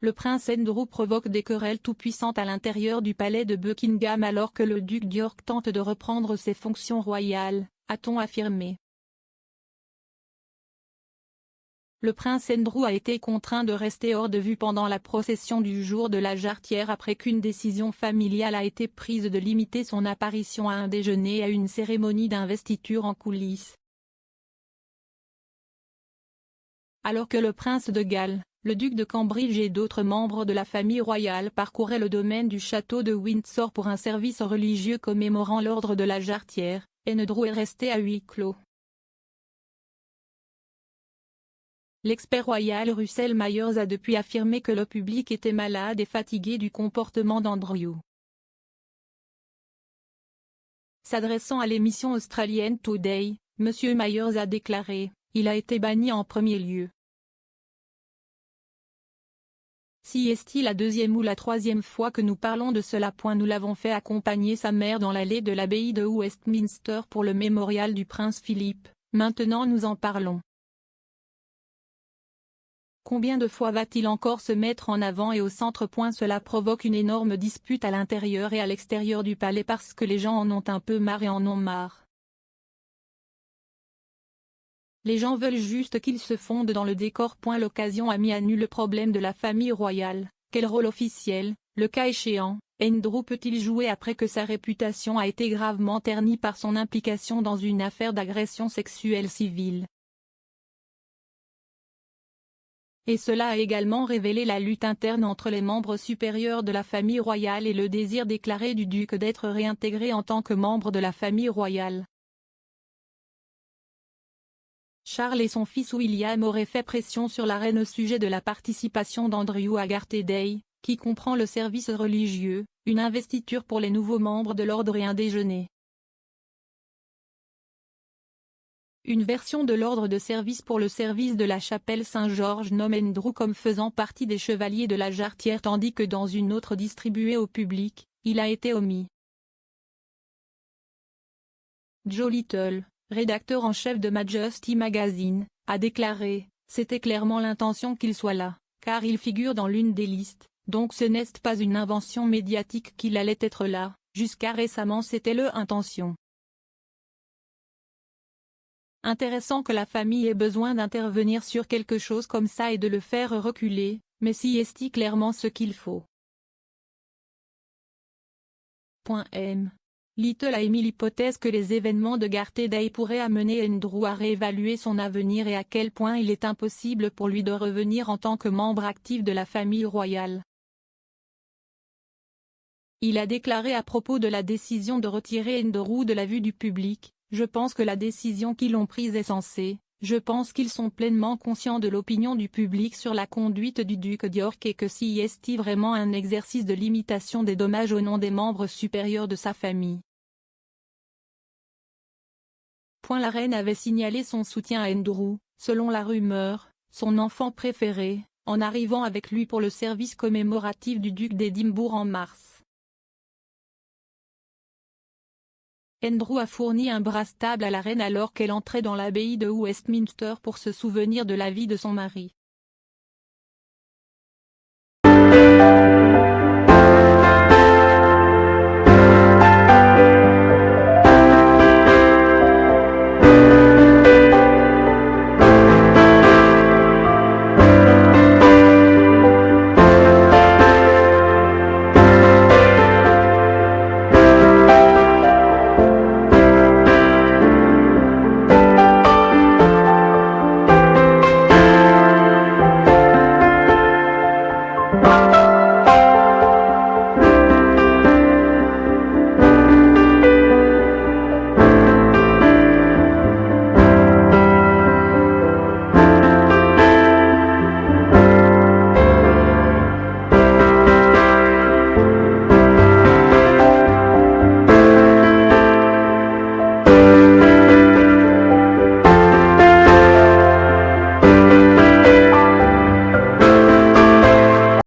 Le prince Andrew provoque des querelles tout-puissantes à l'intérieur du palais de Buckingham alors que le duc d'York tente de reprendre ses fonctions royales, a-t-on affirmé. Le prince Andrew a été contraint de rester hors de vue pendant la procession du jour de la Jarretière après qu'une décision familiale a été prise de limiter son apparition à un déjeuner et à une cérémonie d'investiture en coulisses. Alors que le prince de Galles, le duc de Cambridge et d'autres membres de la famille royale parcouraient le domaine du château de Windsor pour un service religieux commémorant l'ordre de la Jarretière, Andrew est resté à huis clos. L'expert royal Russell Myers a depuis affirmé que le public était malade et fatigué du comportement d'Andrew. S'adressant à l'émission australienne Today, M. Myers a déclaré « Il a été banni en premier lieu. Si est-il la deuxième ou la troisième fois que nous parlons de cela. Nous l'avons fait accompagner sa mère dans l'allée de l'abbaye de Westminster pour le mémorial du prince Philippe, maintenant nous en parlons. Combien de fois va-t-il encore se mettre en avant et au centre? Cela provoque une énorme dispute à l'intérieur et à l'extérieur du palais parce que les gens en ont un peu marre et en ont marre. Les gens veulent juste qu'il se fonde dans le décor. L'occasion a mis à nu le problème de la famille royale. Quel rôle officiel, le cas échéant, Andrew peut-il jouer après que sa réputation a été gravement ternie par son implication dans une affaire d'agression sexuelle civile? Et cela a également révélé la lutte interne entre les membres supérieurs de la famille royale et le désir déclaré du duc d'être réintégré en tant que membre de la famille royale. Charles et son fils William auraient fait pression sur la reine au sujet de la participation d'Andrew à Garter Day, qui comprend le service religieux, une investiture pour les nouveaux membres de l'ordre et un déjeuner. Une version de l'ordre de service pour le service de la chapelle Saint-Georges nomme Andrew comme faisant partie des chevaliers de la Jarretière tandis que dans une autre distribuée au public, il a été omis. Joe Little, rédacteur en chef de Majesty Magazine, a déclaré « C'était clairement l'intention qu'il soit là, car il figure dans l'une des listes, donc ce n'est pas une invention médiatique qu'il allait être là, jusqu'à récemment c'était le intention. » Intéressant que la famille ait besoin d'intervenir sur quelque chose comme ça et de le faire reculer, mais si est-il clairement ce qu'il faut. M. Little a émis l'hypothèse que les événements de Garter Day pourraient amener Andrew à réévaluer son avenir et à quel point il est impossible pour lui de revenir en tant que membre actif de la famille royale. Il a déclaré à propos de la décision de retirer Andrew de la vue du public. Je pense que la décision qu'ils ont prise est sensée, je pense qu'ils sont pleinement conscients de l'opinion du public sur la conduite du duc d'York et que si est vraiment un exercice de limitation des dommages au nom des membres supérieurs de sa famille. La reine avait signalé son soutien à Andrew, selon la rumeur, son enfant préféré, en arrivant avec lui pour le service commémoratif du duc d'Édimbourg en mars. Andrew a fourni un bras stable à la reine alors qu'elle entrait dans l'abbaye de Westminster pour se souvenir de la vie de son mari.